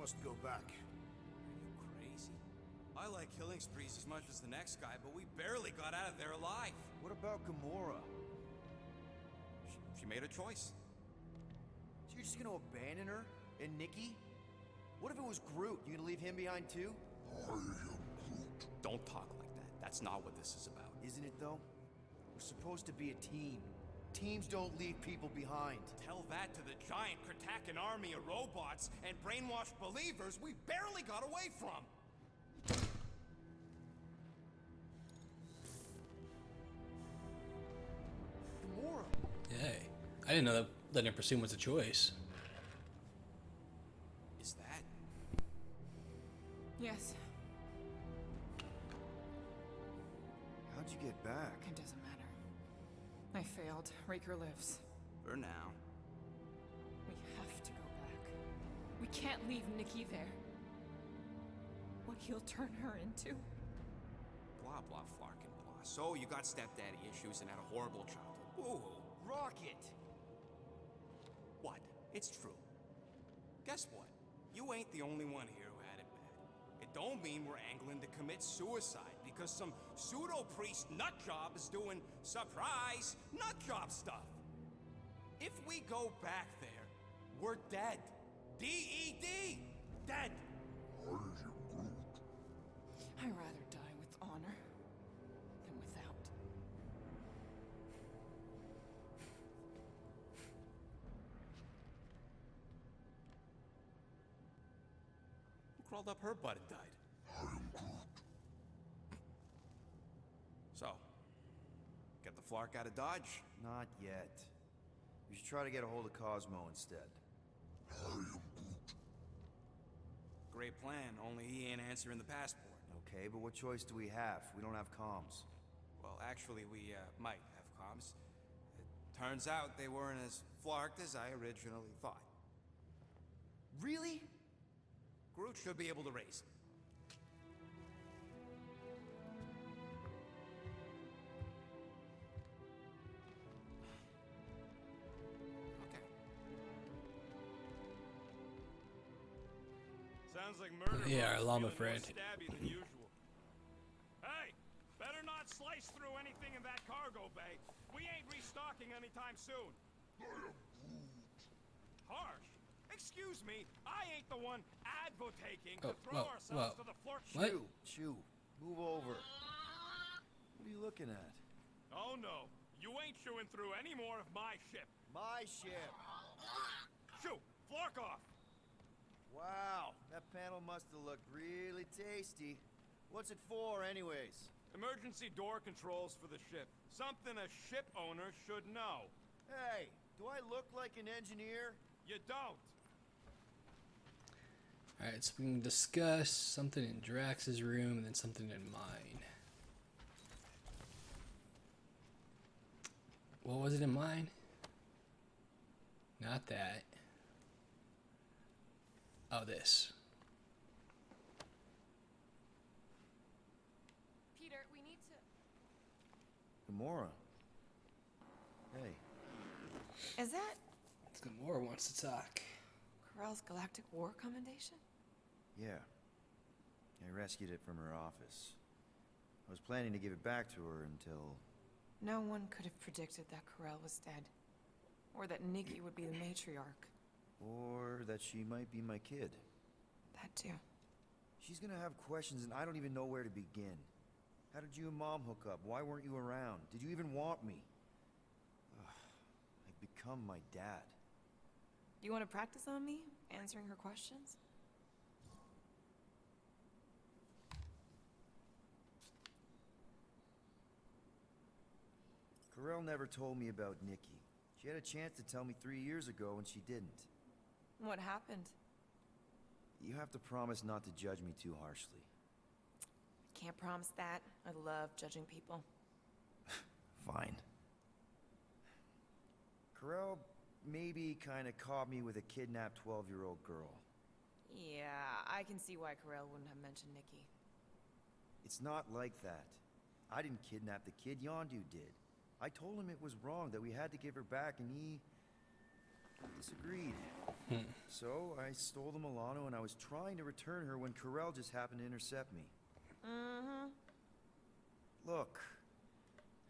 must go back. Are you crazy? I like killing sprees as much as the next guy, but we barely got out of there alive. What about Gamora? She made a choice. So you're just gonna abandon her? And Nikki? What if it was Groot? You gonna leave him behind too? I am Groot. Don't talk like that. That's not what this is about. Isn't it though? We're supposed to be a team. Teams don't leave people behind. Tell that to the giant Kratakan army of robots and brainwashed believers we barely got away from. Gamora! Hey, I didn't know that letting her pursue was a choice. Is that? Yes, How'd you get back? it doesn't matter. I failed. Raker lives. For now. We have to go back. We can't leave Nikki there. What he'll turn her into. Blah, blah, flarkin' blah. So you got stepdaddy issues and had a horrible childhood. Woo-hoo. Rocket! What? It's true. Guess what? You ain't the only one here who had it bad. It don't mean we're angling to commit suicide because some pseudo-priest nutjob is doing surprise nutjob stuff. If we go back there, we're dead. D-E-D! Dead! I am Groot. I'd rather die with honor than without. Who crawled up her butt and died? I am Groot. So, get the Flark out of Dodge? Not yet. We should try to get a hold of Cosmo instead. I am Groot. Great plan, only he ain't answering the passport. Okay, but what choice do we have? We don't have comms. Well, actually, we might have comms. It turns out they weren't as flarked as I originally thought. Really? Groot should be able to raise them. Okay. Sounds like murder. Yeah, our Bob's llama feeling more friend. stabby than usual. Hey, better not slice through anything in that cargo bay. We ain't restocking anytime soon. I am Groot. Harsh. Excuse me, I ain't the one advocating Oh, to throw whoa, ourselves whoa. to the floor. What? Chew. Move over. What are you looking at? Oh no, you ain't chewing through any more of my ship. My ship. Shoo, Flark off. Wow, that panel must have looked really tasty. What's it for, anyways? Emergency door controls for the ship. Something a ship owner should know. Hey, do I look like an engineer? You don't. Alright, so we can discuss something in Drax's room and then something in mine. What was it in mine? Not that. Oh, this. Peter, we need to... Gamora. Hey. Is that Gamora wants to talk. Corell's Galactic War Commendation? Yeah. I rescued it from her office. I was planning to give it back to her until... No one could have predicted that Corell was dead. Or that Nikki would be the matriarch. Or that she might be my kid. That too. She's gonna have questions and I don't even know where to begin. How did you and Mom hook up? Why weren't you around? Did you even want me? Ugh, I've become my dad. You want to practice on me? Answering her questions? Corell never told me about Nikki. She had a chance to tell me 3 years ago and she didn't. What happened? You have to promise not to judge me too harshly. Can't promise that. I love judging people. Fine. Corell maybe kinda caught me with a kidnapped 12-year-old girl. Yeah, I can see why Corell wouldn't have mentioned Nikki. It's not like that. I didn't kidnap the kid, Yondu did. I told him it was wrong, that we had to give her back, and he... disagreed. So I stole the Milano and I was trying to return her when Corell just happened to intercept me. Mm-hmm. Look,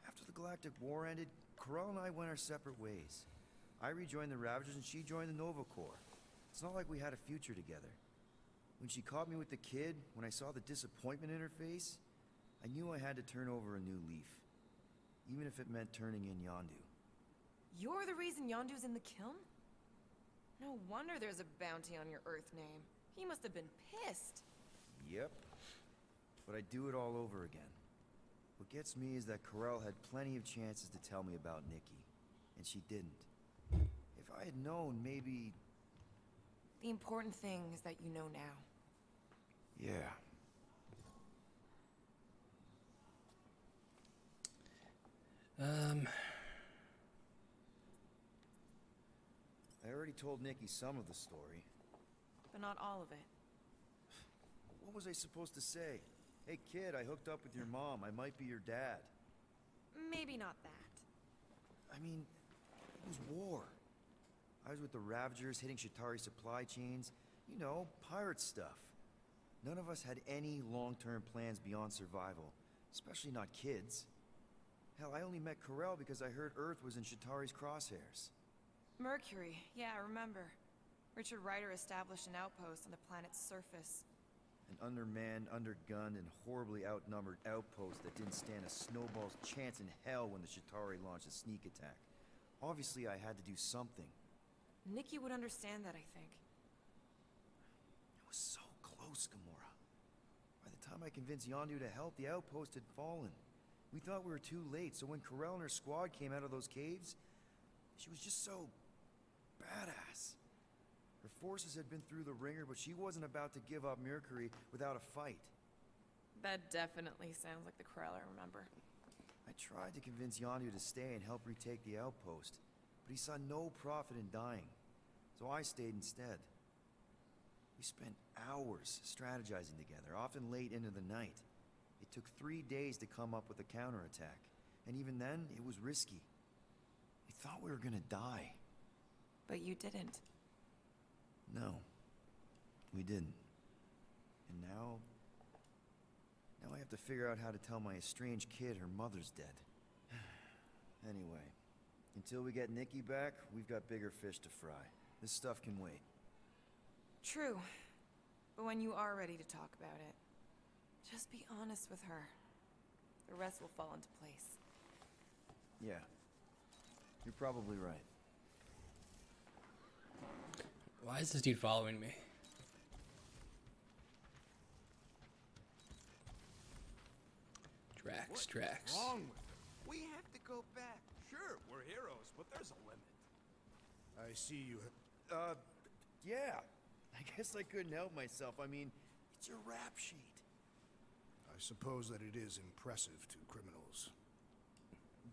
after the Galactic War ended, Corell and I went our separate ways. I rejoined the Ravagers and she joined the Nova Corps. It's not like we had a future together. When she caught me with the kid, when I saw the disappointment in her face, I knew I had to turn over a new leaf. Even if it meant turning in Yondu. You're the reason Yondu's in the kiln? No wonder there's a bounty on your Earth name. He must have been pissed. Yep. But I'd do it all over again. What gets me is that Corell had plenty of chances to tell me about Nikki, and she didn't. If I had known, maybe... The important thing is that you know now. Yeah. I already told Nikki some of the story. But not all of it. What was I supposed to say? Hey kid, I hooked up with your mom. I might be your dad. Maybe not that. I mean, it was war. I was with the Ravagers hitting Shatari supply chains. You know, pirate stuff. None of us had any long-term plans beyond survival. Especially not kids. Hell, I only met Corell because I heard Earth was in Shatari's crosshairs. Mercury, yeah, I remember. Richard Ryder established an outpost on the planet's surface. An undermanned, undergunned, and horribly outnumbered outpost that didn't stand a snowball's chance in hell when the Shatari launched a sneak attack. Obviously, I had to do something. Nikki would understand that, I think. It was so close, Gamora. By the time I convinced Yondu to help, the outpost had fallen. We thought we were too late, so when Corell and her squad came out of those caves, she was just so... badass. Her forces had been through the ringer, but she wasn't about to give up Mercury without a fight. That definitely sounds like the Corell I remember. I tried to convince Yondu to stay and help retake the outpost, but he saw no profit in dying, so I stayed instead. We spent hours strategizing together, often late into the night. It took 3 days to come up with a counterattack, and even then, it was risky. We thought we were gonna die. But you didn't. No, we didn't. And now I have to figure out how to tell my estranged kid her mother's dead. Anyway, until we get Nikki back, we've got bigger fish to fry. This stuff can wait. True. But when you are ready to talk about it, just be honest with her. The rest will fall into place. Yeah, you're probably right. Why is this dude following me? Drax, What's Drax. wrong with her? We have to go back. Sure, we're heroes, but there's a limit. I see you. Yeah. I guess I couldn't help myself. I mean, it's your rap sheet. I suppose that it is impressive to criminals.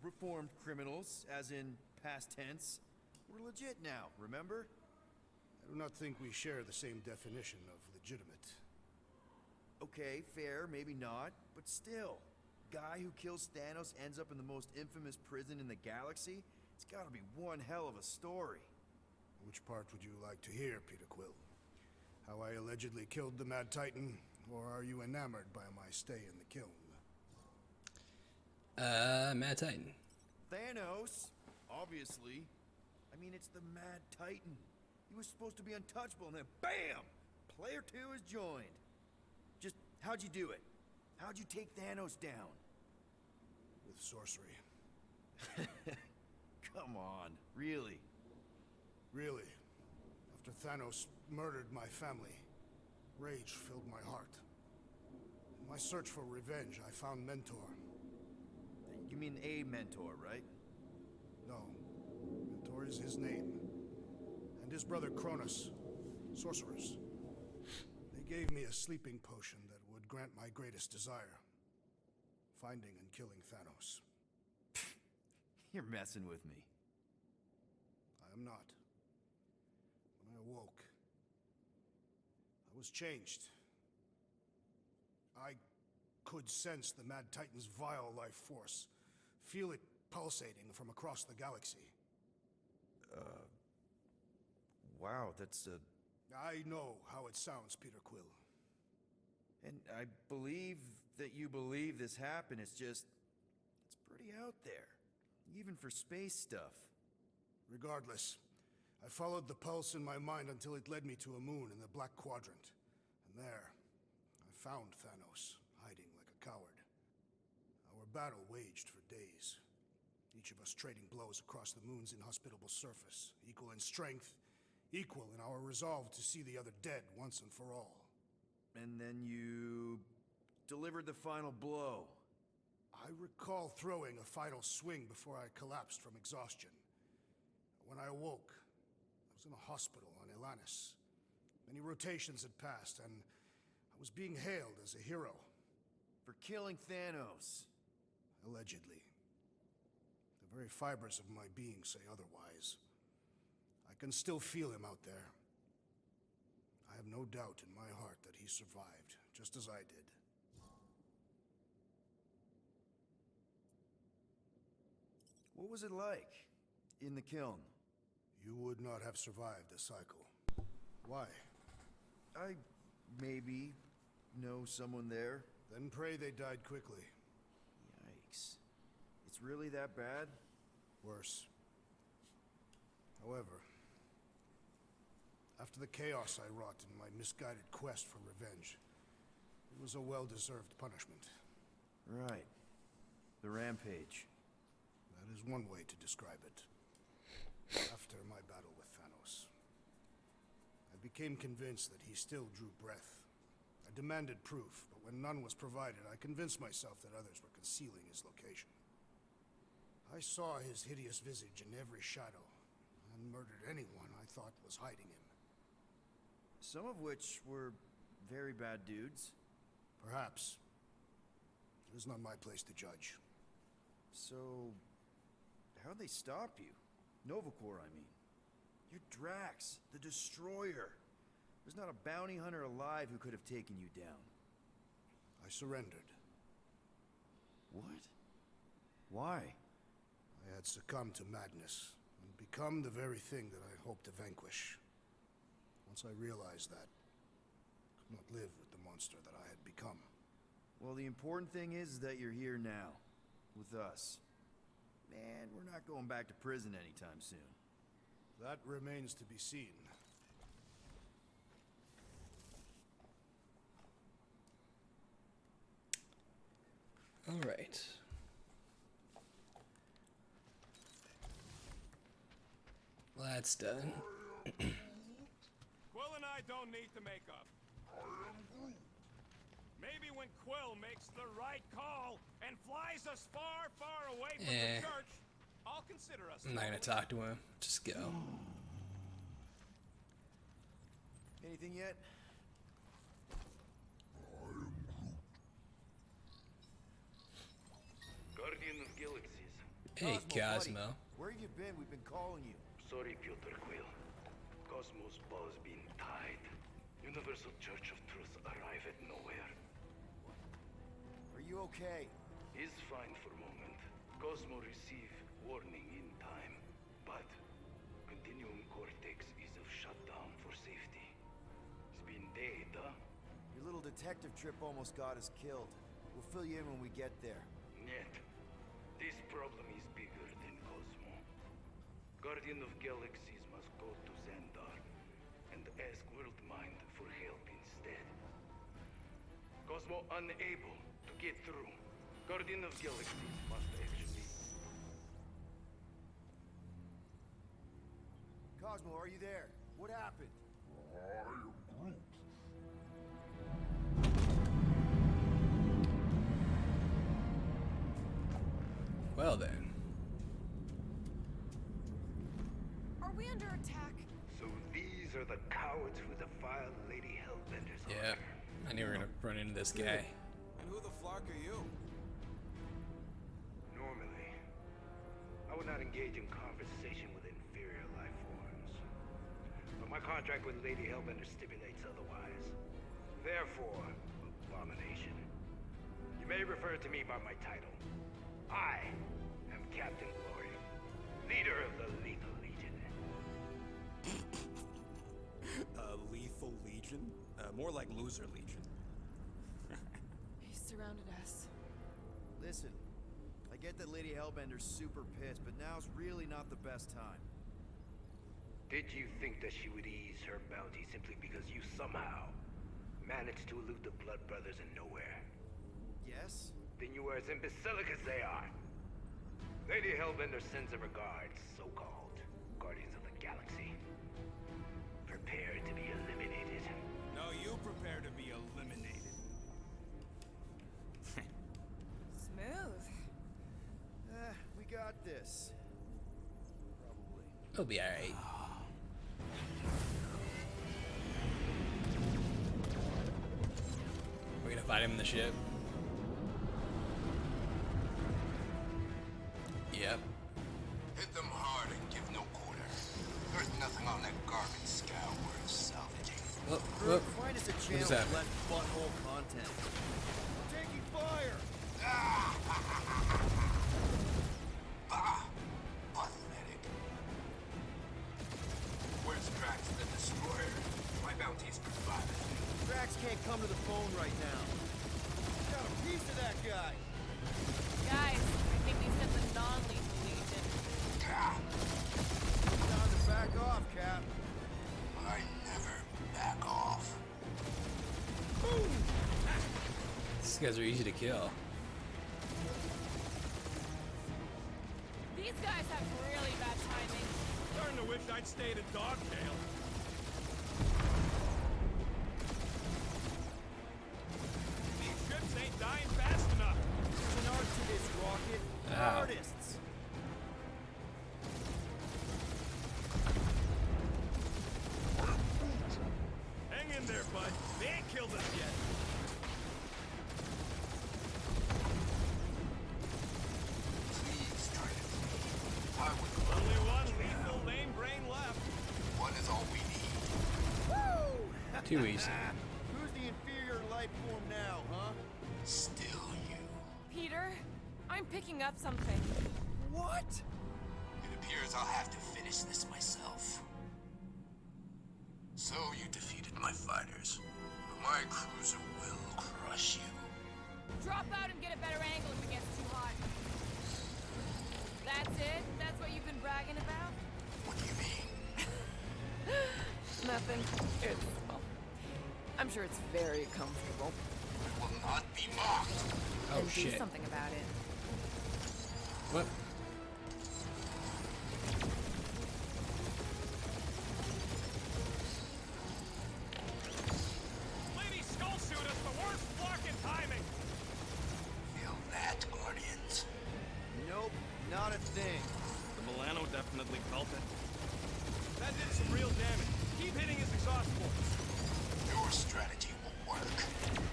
Reformed criminals, as in past tense. We're legit now, remember? I do not think we share the same definition of legitimate. Okay, fair, maybe not, but still. Guy who kills Thanos ends up in the most infamous prison in the galaxy? It's gotta be one hell of a story. Which part would you like to hear, Peter Quill? How I allegedly killed the Mad Titan, or are you enamored by my stay in the kiln? Mad Titan. Thanos, obviously. I mean, it's the Mad Titan. He was supposed to be untouchable, and then BAM! Player 2 is joined. Just, how'd you do it? How'd you take Thanos down? With sorcery. Come on, really? Really. After Thanos murdered my family, rage filled my heart. In my search for revenge, I found Mentor. You mean a mentor, right? No, Mentor is his name. And his brother Cronus, sorcerers. They gave me a sleeping potion that would grant my greatest desire. Finding and killing Thanos. You're messing with me. I am not. When I awoke, I was changed. I could sense the Mad Titan's vile life force, feel it pulsating from across the galaxy. wow, that's a... I know how it sounds, Peter Quill. And I believe that you believe this happened. It's just... it's pretty out there. Even for space stuff. Regardless, I followed the pulse in my mind until it led me to a moon in the Black Quadrant. And there, I found Thanos, hiding like a coward. Our battle waged for days. Each of us trading blows across the moon's inhospitable surface, equal in strength, equal in our resolve to see the other dead once and for all. And then you... delivered the final blow. I recall throwing a final swing before I collapsed from exhaustion. When I awoke, I was in a hospital on Elanis. Many rotations had passed, and I was being hailed as a hero. For killing Thanos. Allegedly. The very fibers of my being say otherwise. I can still feel him out there. I have no doubt in my heart that he survived, just as I did. What was it like in the kiln? You would not have survived the cycle. Why? I maybe know someone there. Then pray they died quickly. Yikes. It's really that bad? Worse. However, after the chaos I wrought in my misguided quest for revenge, it was a well-deserved punishment. Right. The rampage. That is one way to describe it. After my battle with Thanos, I became convinced that he still drew breath. I demanded proof, but when none was provided, I convinced myself that others were concealing his location. I saw his hideous visage in every shadow, and murdered anyone I thought was hiding him. Some of which were very bad dudes. Perhaps. It is not my place to judge. So, how'd they stop you? Nova Corps, I mean. You're Drax, the Destroyer. There's not a bounty hunter alive who could have taken you down. I surrendered. What? Why? I had succumbed to madness, and become the very thing that I hoped to vanquish. Once I realized that, I could not live with the monster that I had become. Well, the important thing is that you're here now. With us. Man, we're not going back to prison anytime soon. That remains to be seen. All right. Well, that's done. Quill and I don't need to make up. Maybe when Quill makes the right call and flies us far, far away from the church, I'll consider us. I'm not gonna talk to him. Just go. Anything yet? Guardian of Galaxies. Hey, buddy. Cosmo. Where have you been? We've been calling you. Sorry, Peter Quill. Cosmos bow's been tied. Universal Church of Truth arrive at nowhere. Are you okay? He's fine for a moment. Cosmo receive warning in time, but Continuum Cortex is of shutdown for safety. It's been dead, huh? Your little detective trip almost got us killed. We'll fill you in when we get there. Net. This problem is bigger than Cosmo. Guardian of Galaxies must go to Xandar and ask Worldmind for help instead. Cosmo unable to get through. Guardian of Galaxies must actually... Cosmo, are you there? What happened? I am Groot. Well then. Are we under attack? So these are the cowards who defiled Lady Hellbender's Yeah. honor. I knew we were gonna run into this guy. And who the flark are you? Normally, I would not engage in conversation with inferior life forms. But my contract with Lady Hellbender stipulates otherwise. Therefore, abomination. You may refer to me by my title. I am Captain Glory, leader of the Lethal Legion. Legion. More like Loser Legion. He surrounded us. Listen, I get that Lady Hellbender's super pissed, but now's really not the best time. Did you think that she would ease her bounty simply because you somehow managed to elude the Blood Brothers in nowhere? Yes? Then you were as imbecilic as they are. Lady Hellbender sends her regards, so-called Guardians of the Galaxy. Prepare to be eliminated. No, you prepare to be eliminated. Smooth. We got this. Probably. It'll be alright. We're gonna fight him in the ship. Yep. Hit them hard and give no quarter. There's nothing on that garbage scow worth salvaging. Oh, Brooke, oh. find us a is channel that? with less butthole content. We're taking fire! Bah! Pathetic. Where's Drax the Destroyer? My bounty's provided. Drax can't come to the phone right now. Got a piece of that guy. Guys, I think they sent the non-lethal Legion. Ah, Time to back off, Cap. I never back off. These guys are easy to kill. These guys have really bad timing. Starting to wish I'd stayed at Dogtail. These ships ain't dying fast enough. There's an art to this, Rocket. We're Ow. artists. Hang in there, bud. They ain't killed us yet. Please try to flee. I would love Only to one let you lethal out. lame brain left. One is all we need. Too easy. Who's the inferior life form now, huh? Still you. Peter, I'm picking up something. What? It appears I'll have to finish this myself. So you defeated my fighters, but my cruiser will crush you. Drop out and get a better angle if it gets too hot. That's it? That's what you've been bragging about? What do you mean? Nothing. It's, well, I'm sure it's very comfortable. It will not be mocked. Oh And do shit. something about it. What? Lady Skullsuit us the worst luck in timing. Feel that, Guardians? Nope, not a thing. The Milano definitely felt it. That did some real damage. Keep hitting his exhaust ports. Your strategy will work.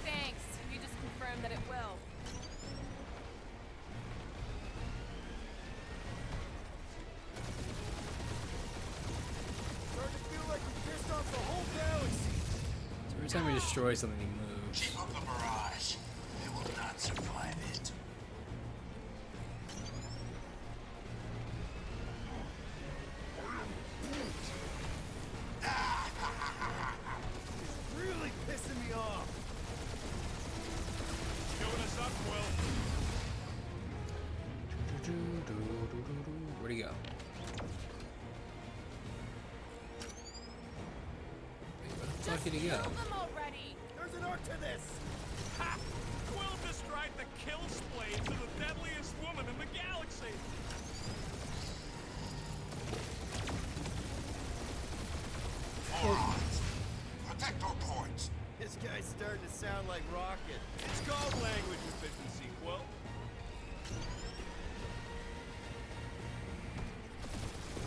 Thanks. You just confirmed that it will. Starting to feel like we pissed off the whole galaxy. So every time we destroy something, he moves. Keep up the barrage. They will not survive it. Really pissing me off. Showing us up, Quill. Where'd he go? Wait, where the fuck did he go? Kill them already! There's an art to this. Ha! Quill described the kill splay to the deadliest woman in the galaxy. Morons! Protect our ports. This guy's starting to sound like Rocket. It's called language efficiency, Quill.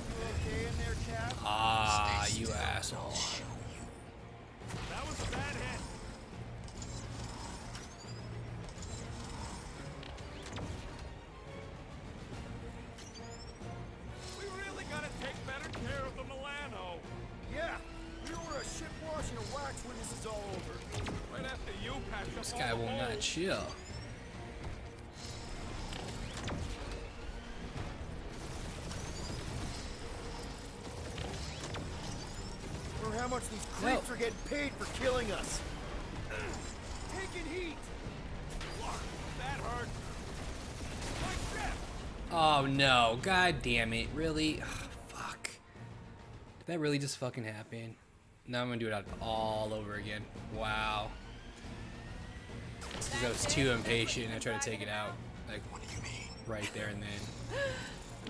You okay in there, Cap? Ah, Stay you still. asshole. Show you. That was a bad hit. We really gotta take better care of the Milano. Yeah. We order a ship wash and a wax when this is all over. Right after you patch up This all guy the will not holes. chill. We're how much these creeps are getting paid for killing us. Taking heat. That hurt. My ship! Oh no, god damn it, really? Ugh, fuck. Did that really just fucking happen? Now I'm gonna do it all over again. Wow. Because I was too impatient and I tried to take it out. Like, right there and then.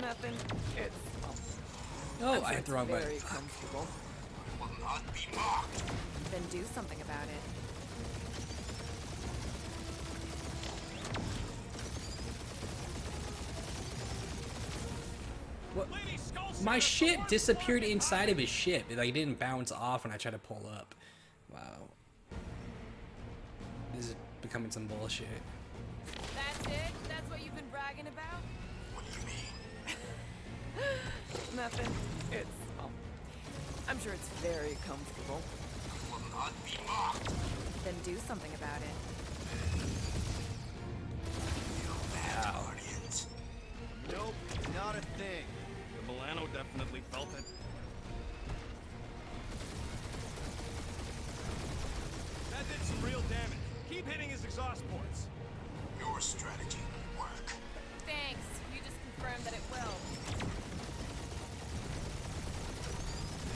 Nothing. It's Oh, I hit the wrong button. very comfortable. Will not be mocked. Then do something about it. What? My shit disappeared inside of his ship. It like didn't bounce off when I tried to pull up. Wow. This is becoming some bullshit. That's it? That's what you've been bragging about? What do you mean? Nothing. It's I'm sure it's very comfortable. Will not be mocked. Then do something about it. Wow. Guardians. Nope, not a thing. The Milano definitely felt it. That did some real damage. Keep hitting his exhaust ports. Your strategy will work. Thanks. You just confirmed that it will.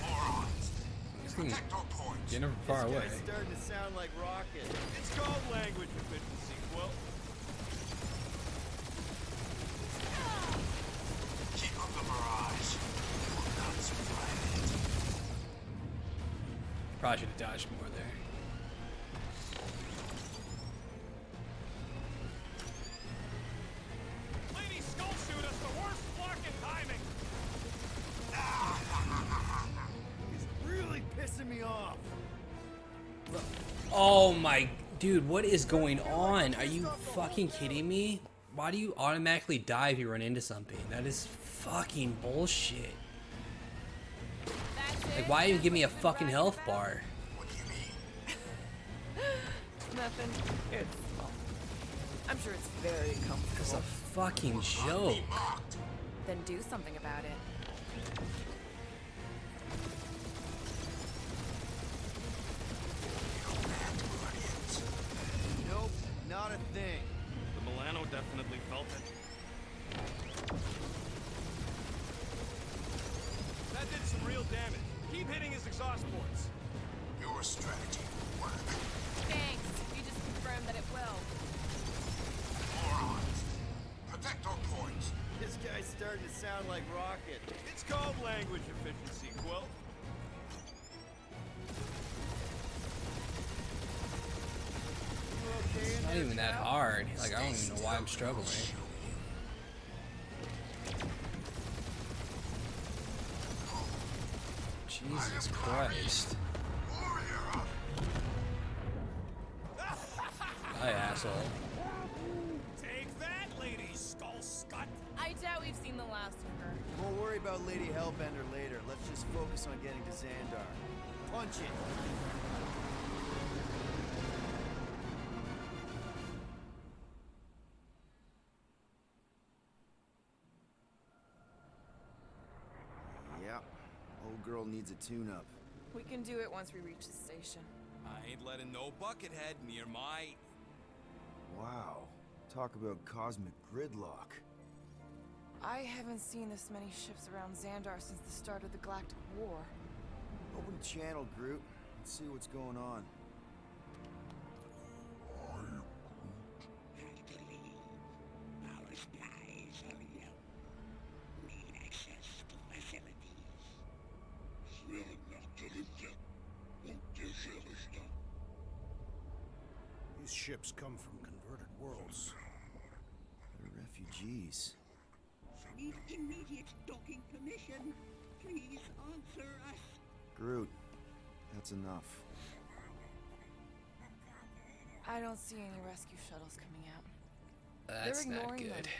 Morons. Protect our points. Get him from far away. It's starting to sound like Rocket. It's called language efficiency, Quill. Keep up the barrage. You will not survive it. Probably should have dodged more there. Lady Skull shoot us the worst fucking timing. It's really pissing me off. Oh my, dude, what is going on? Are you fucking kidding me? Why do you automatically die if you run into something? That is fucking bullshit. Like, why even give me a fucking health bar? What do you mean? Nothing. It's I'm sure it's very It's a comfortable. fucking joke. Mocked. Then do something about it. Guardians. Nope, not a thing. The Milano definitely felt it. That did some real damage. Keep hitting his exhaust ports. Your strategy will work. Thanks. You just confirmed that it will. Morons. Protect our points. This guy's starting to sound like Rocket. It's called language efficiency, Quill. It's not even that hard. Like, I don't even know why I'm struggling. Jesus Christ. Warrior up. Hi, asshole. Take that, Lady Skull Scut. I doubt we've seen the last of her. We'll worry about Lady Hellbender later. Let's just focus on getting to Xandar. Punch it. Yeah, old girl needs a tune-up. We can do it once we reach the station. I ain't letting no buckethead near my... Wow, talk about cosmic gridlock. I haven't seen this many ships around Xandar since the start of the Galactic War. Open the channel, Groot. Let's see what's going on. Our skies are yellow. Need access to facilities. These ships come from converted worlds. They're refugees. Need immediate docking permission. Please answer us. Groot, that's enough. I don't see any rescue shuttles coming out. That's They're not ignoring good. them.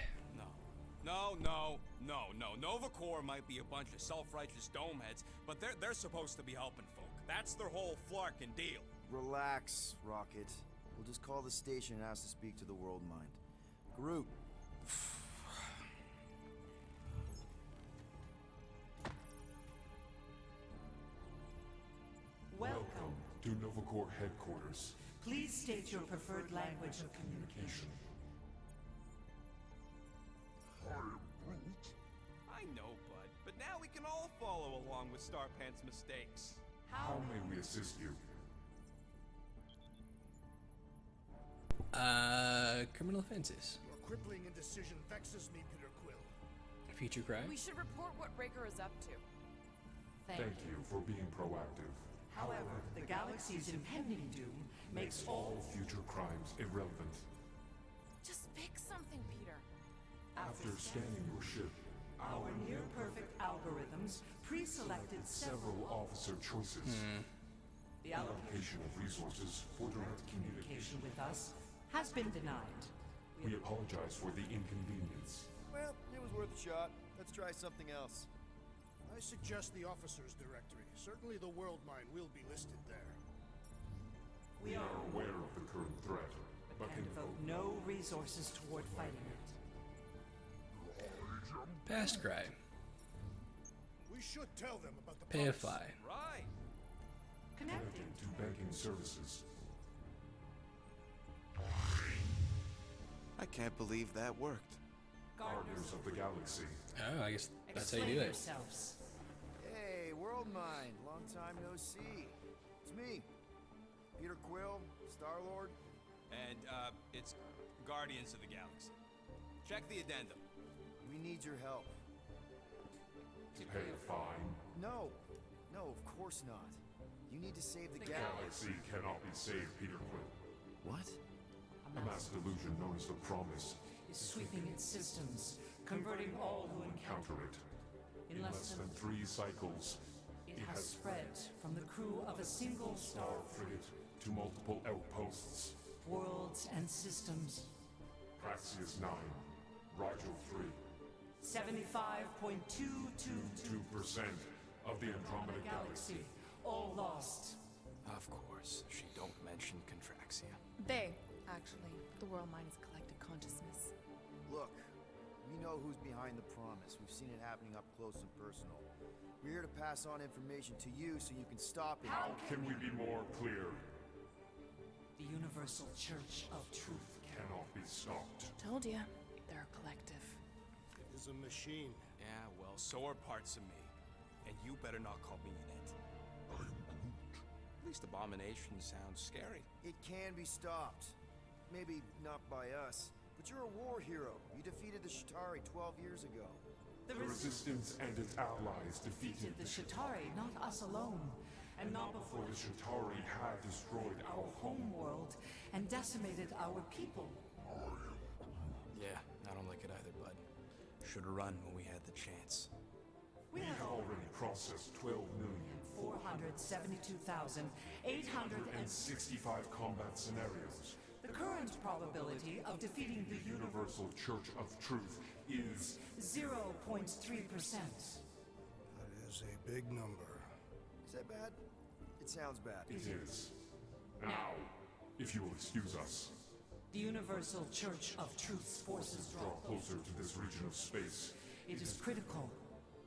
No. Nova Corps might be a bunch of self-righteous domeheads, but they're supposed to be helping folk. That's their whole flarkin' deal. Relax, Rocket. We'll just call the station and ask to speak to the World Mind. Groot. To Novacore headquarters. Please state your preferred language of communication. I know, Bud, but now we can all follow along with Starpant's mistakes. How may we assist you? Criminal offenses. Your crippling indecision vexes me, Peter Quill. Future crime. We should report what Raker is up to. Thank you for being proactive. However, the galaxy's impending doom makes all future crimes irrelevant. Just pick something, Peter. After scanning your ship, our near-perfect algorithms pre-selected several officer choices. The Allocation of resources for direct communication. with us has been denied. We apologize for the inconvenience. Well, it was worth a shot. Let's try something else. I suggest the officers' directory. Certainly the world mine will be listed there. We are aware of the current threat, but can devote no resources toward fighting it. Past crime. We should tell them about the Payify. Right. Connecting. to banking services. I can't believe that worked. Gardeners of the Galaxy. Oh, I guess that's how you Explain do it. yourselves. Hey, World Mind. Long time no see. It's me. Peter Quill, Star-Lord. And, it's Guardians of the Galaxy. Check the addendum. We need your help. To pay a fine. No. No, of course not. You need to save the The galaxy. Galaxy cannot be saved, Peter Quill. What? A mass delusion known as the Promise Is sweeping its systems, converting all who encounter counter it. In less than 3 cycles, it has spread from the crew of a single star frigate to multiple outposts. worlds and systems. Praxius 9, Rigel 3. 75.222 2% of the Andromeda Galaxy. all lost. Of course, she don't mention Contraxia. They, actually. The world mine is collective consciousness. Look, we know who's behind the Promise. We've seen it happening up close and personal. We're here to pass on information to you so you can stop it. How can we be more clear? The Universal Church of Truth Cannot be stopped. Told ya. They're a collective. It is a machine. Yeah, well, so are parts of me. And you better not call me in it. At least Abomination sounds scary. It can be stopped. Maybe not by us, but you're a war hero. You defeated the Shatari 12 years ago. The The Resistance and its allies defeated the Shatari, not us alone, and not before the Shatari had destroyed our home. homeworld and decimated our people. Yeah, I don't like it either, bud. Should've run when we had the chance. We have Already processed 472,800 65 combat scenarios. The current probability of defeating the Universal Church of Truth is 0.3%. That is a big number. Is that bad? It sounds bad. It is. Now, if you will excuse us, The Universal Church of Truth's forces draw closer to this region of space. It is critical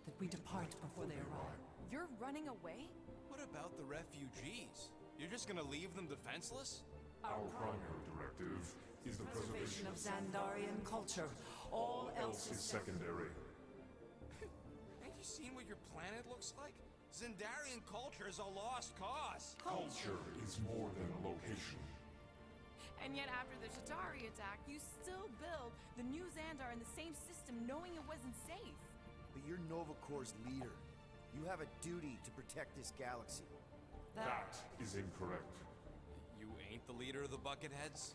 that we depart before they arrive. You're running away? What about the refugees? You're just gonna leave them defenseless? Our primary directive is the Preservation of Xandarian culture. All else is is secondary. Ain't you seen what your planet looks like? Zendarian culture is a lost cause. Culture is more than a location. And yet after the Shatari attack, you still build the new Xandar in the same system knowing it wasn't safe. But you're Nova Corps' leader. You have a duty to protect this galaxy. That is incorrect. You ain't the leader of the Bucketheads?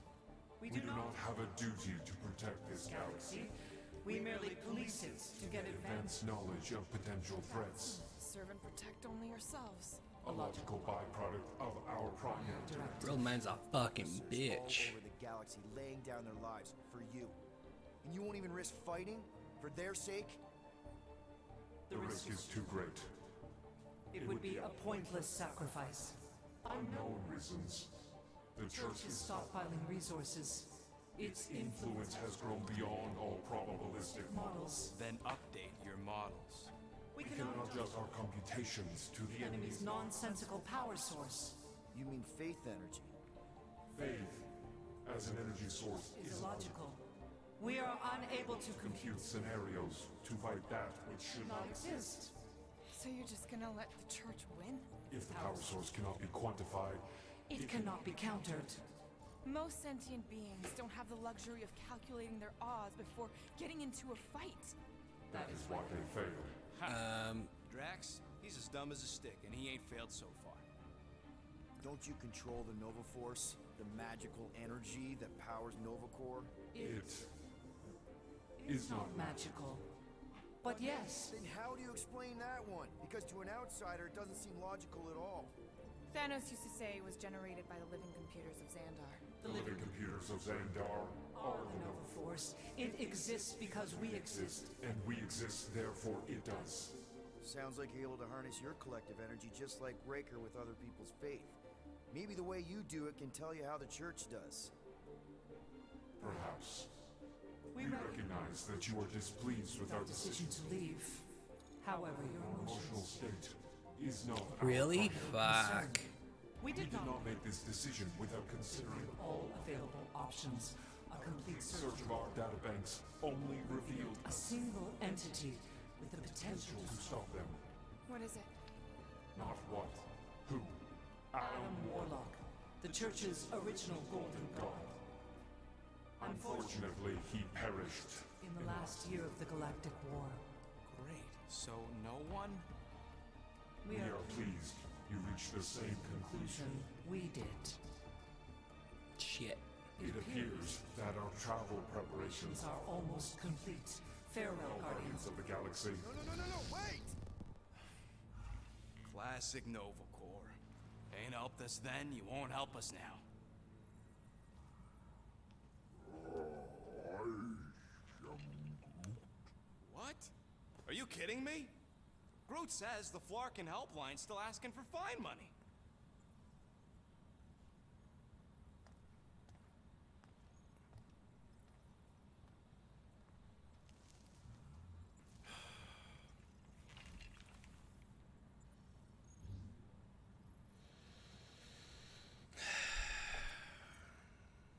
We We do not have a duty to protect this galaxy. We merely police it to get Advance knowledge of potential threats. Serve and protect only yourselves. A logical byproduct of our primary directive. World Mind's a fucking bitch. All over the galaxy, laying down their lives for you. And you won't even risk fighting? For their sake? The risk is too great. It would be a pointless sacrifice. Unknown reasons. The Church Church is stockpiling resources. Its influence has grown beyond all probabilistic models. Then update your models. We We cannot adjust our computations to the enemy's enemy's nonsensical power source. You mean faith energy? Faith, as an energy source, Is logical. We are unable to compute scenarios to fight that which should not exist. So you're just gonna let the church win? If the power source cannot be quantified, It cannot be countered. Most sentient beings don't have the luxury of calculating their odds before getting into a fight. that is why they fail. Drax, he's as dumb as a stick, and he ain't failed so far. Don't you control the Nova Force? The magical energy that powers Nova Corps? It is not magical. But yes. Then how do you explain that one? Because to an outsider, it doesn't seem logical at all. Thanos used to say it was generated by the living computers of Xandar. The living computers of Xandar Are the Nova Force. It exists because we exist. and we exist, therefore it does. Sounds like you're able to harness your collective energy just like Raker with other people's faith. Maybe the way you do it can tell you how the church does. Perhaps. We recognize that you are displeased with our decision. To leave. However, your Emotional state is not our Really? problem. Fuck. We We did not make this decision without considering all available options. A complete search of our databanks only revealed A single entity with the potential to stop them. What is it? Not what, who. Adam Warlock, the Church's original Golden God. Unfortunately, he perished. In the last year of the Galactic War. Great. So no one? We are pleased you reached the same conclusion. We did. Shit. It appears that our travel preparations Are almost complete. Farewell, Guardians. Guardians of the Galaxy. No, wait! Classic Nova Corps. Ain't helped us then, you won't help us now. What? Are you kidding me? Groot says the Flarkin helpline's still asking for fine money.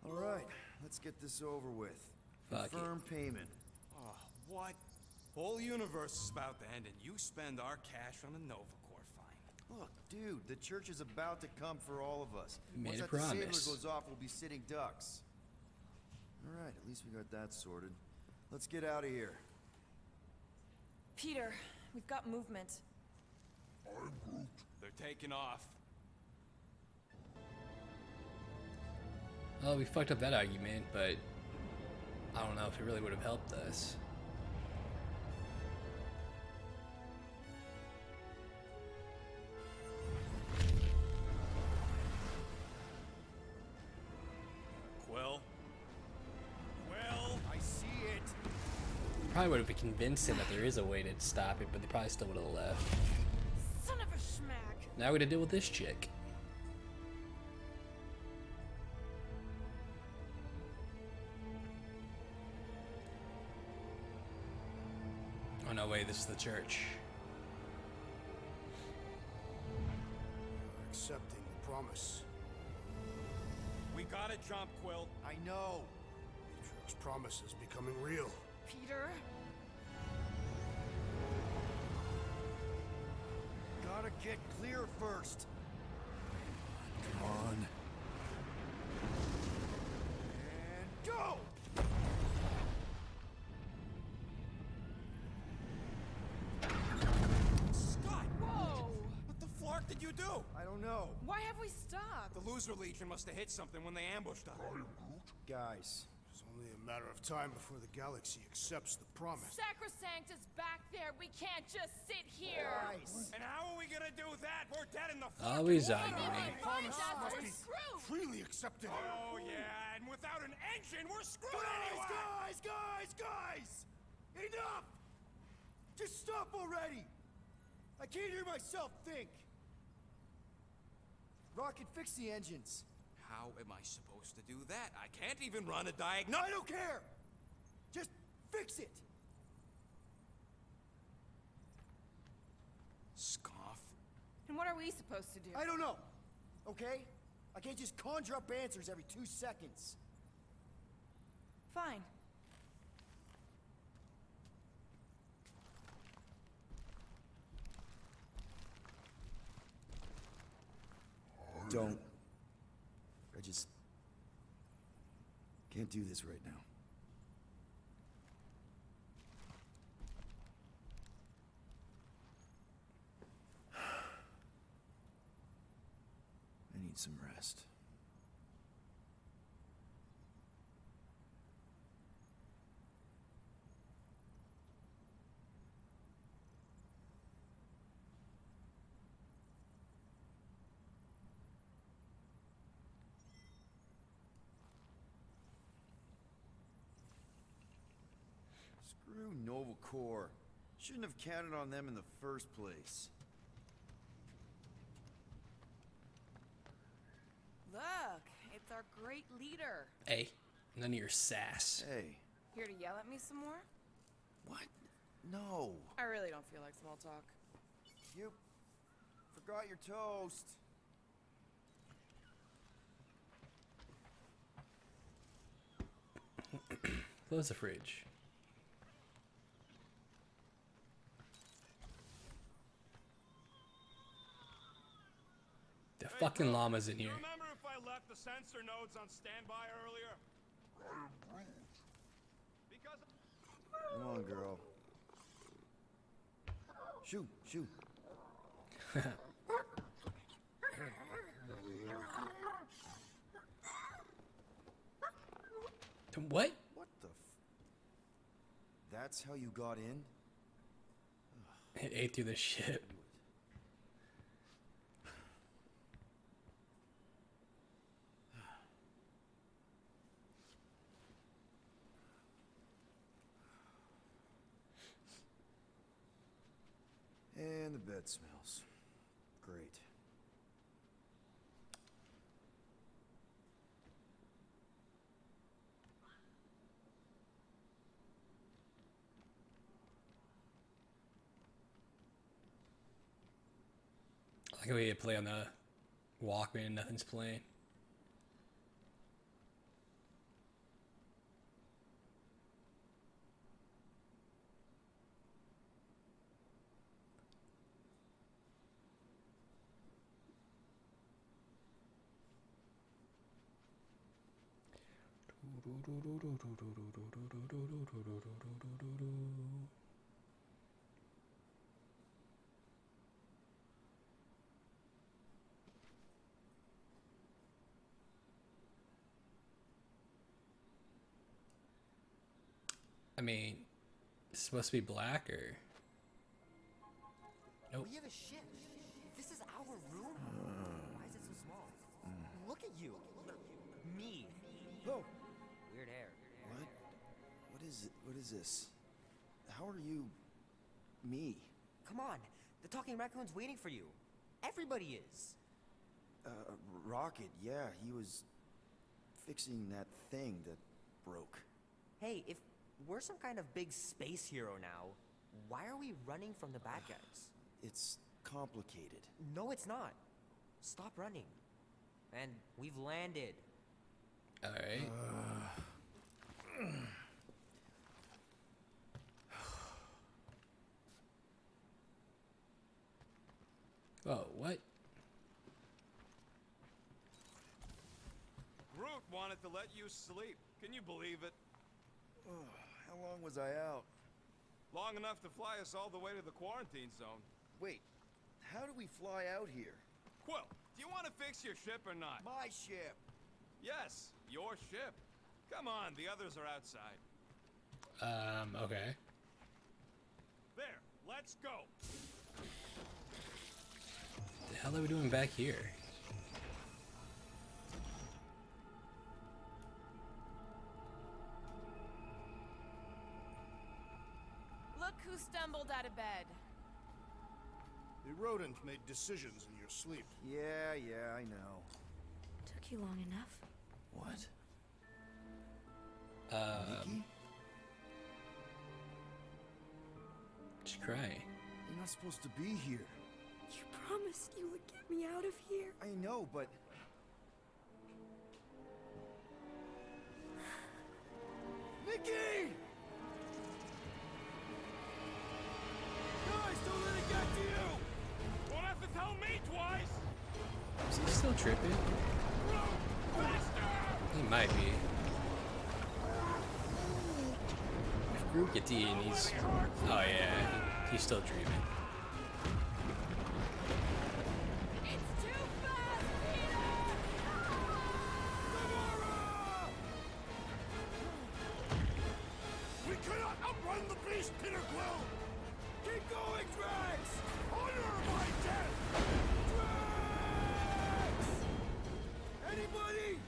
All right, let's get this over with. Fuck it. Confirm payment. Oh, what? Whole universe is about to end and you spend our cash on a Nova Corps fine. Look, dude, the church is about to come for all of us. You made Once a that promise. disabler goes off, we'll be sitting ducks. All right, at least we got that sorted. Let's get out of here. Peter, we've got movement. They're taking off. Well, we fucked up that argument, but I don't know if it really would have helped us. Quill? Quill? I see it. Probably would have convinced him that there is a way to stop it, but they probably still would have left. Son of a schmack. Now we gotta deal with this chick. Oh no way, this is the church. You're accepting the promise. We gotta jump, Quill. I know. Matriarch's promise is becoming real. Peter? Gotta get clear first. Come on. And go! Scott! Whoa! What the flark did you do? I don't know. Why have we stopped? The Loser Legion must have hit something when they ambushed us. Guys, It's only a matter of time before the galaxy accepts the promise. Sacrosanct is back there. We can't just sit here. guys. And how are we gonna do that? We're dead in the Always fucking arguing. water. If we find promise us, must we're be screwed. freely accepted. Oh yeah, and without an engine, we're screwed anyway. Guys! Enough! Just stop already! I can't hear myself think! Rocket, fix the engines. How am I supposed to do that? I can't even run a diagnosis. I don't care! Just fix it! Scoff. And what are we supposed to do? I don't know, okay? I can't just conjure up answers every 2 seconds. Fine. Don't. I just can't do this right now. I need some rest. Screw Nova Corps. Shouldn't have counted on them in the first place. Look, it's our great leader. Hey, none of your sass. Hey. Here to yell at me some more? What? No. I really don't feel like small talk. You forgot your toast. Close the fridge. The fucking llama's in here. Remember if I left the sensor nodes on standby earlier? Because Come on, girl. Shoo, shoo. What? What the That's how you got in? It ate through the ship. And the bed smells. Great. I like how we play on the Walkman and nothing's playing. I mean, it's supposed to be black or... Nope. We have a ship. This is our room. Why is it so small? Look at you. Me. Oh. Weird hair. What? What is it? What is this? How are you... me? Come on. The talking raccoon's waiting for you. Everybody is. Rocket, yeah, he was fixing that thing that broke. Hey, if we're some kind of big space hero now, why are we running from the bad guys? It's complicated. No, it's not. Stop running. And we've landed. Alright. Oh, what? Groot wanted to let you sleep. Can you believe it? How long was I out? Long enough to fly us all the way to the quarantine zone. Wait, how do we fly out here? Quill, do you want to fix your ship or not? My ship! Yes, your ship. Come on, the others are outside. Okay. There, let's go. What the hell are we doing back here? Look who stumbled out of bed. The rodent made decisions in your sleep. Yeah, I know. Took you long enough. What? Nikki? She's crying. You're not supposed to be here. You promised you would get me out of here. I know, but Nikki! Guys, don't let it get to you! Won't have to tell me twice! Is he still tripping? He might be. If Groot gets eaten, he's... Oh yeah, he's still dreaming. We cannot outrun the beast, Peter Quill! Keep going, Drax! Honor my death! Drax! Anybody?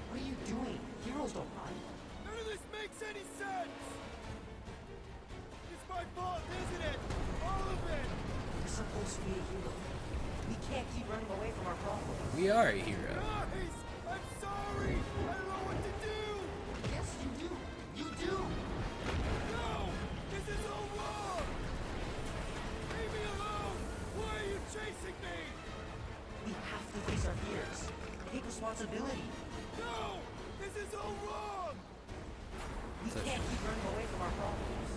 What are you doing? Heroes don't run. None of this makes any sense! It's my fault, isn't it? All of it! You're supposed to be a hero. We can't keep running away from our problems. We are a hero. Guys! I'm sorry! I don't know what to do! Yes, you do. You do. No! This is all wrong! Leave me alone! Why are you chasing me? We have to face our fears. Take responsibility. No! This is all wrong! We can't keep running away from our problems.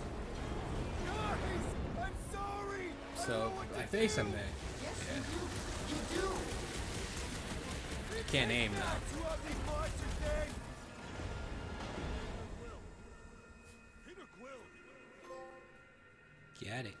Guys! I'm sorry! So, I face him then. Yes, Yeah. you do. You can't aim though. You ugly monster thing! Peter Quill! Get it.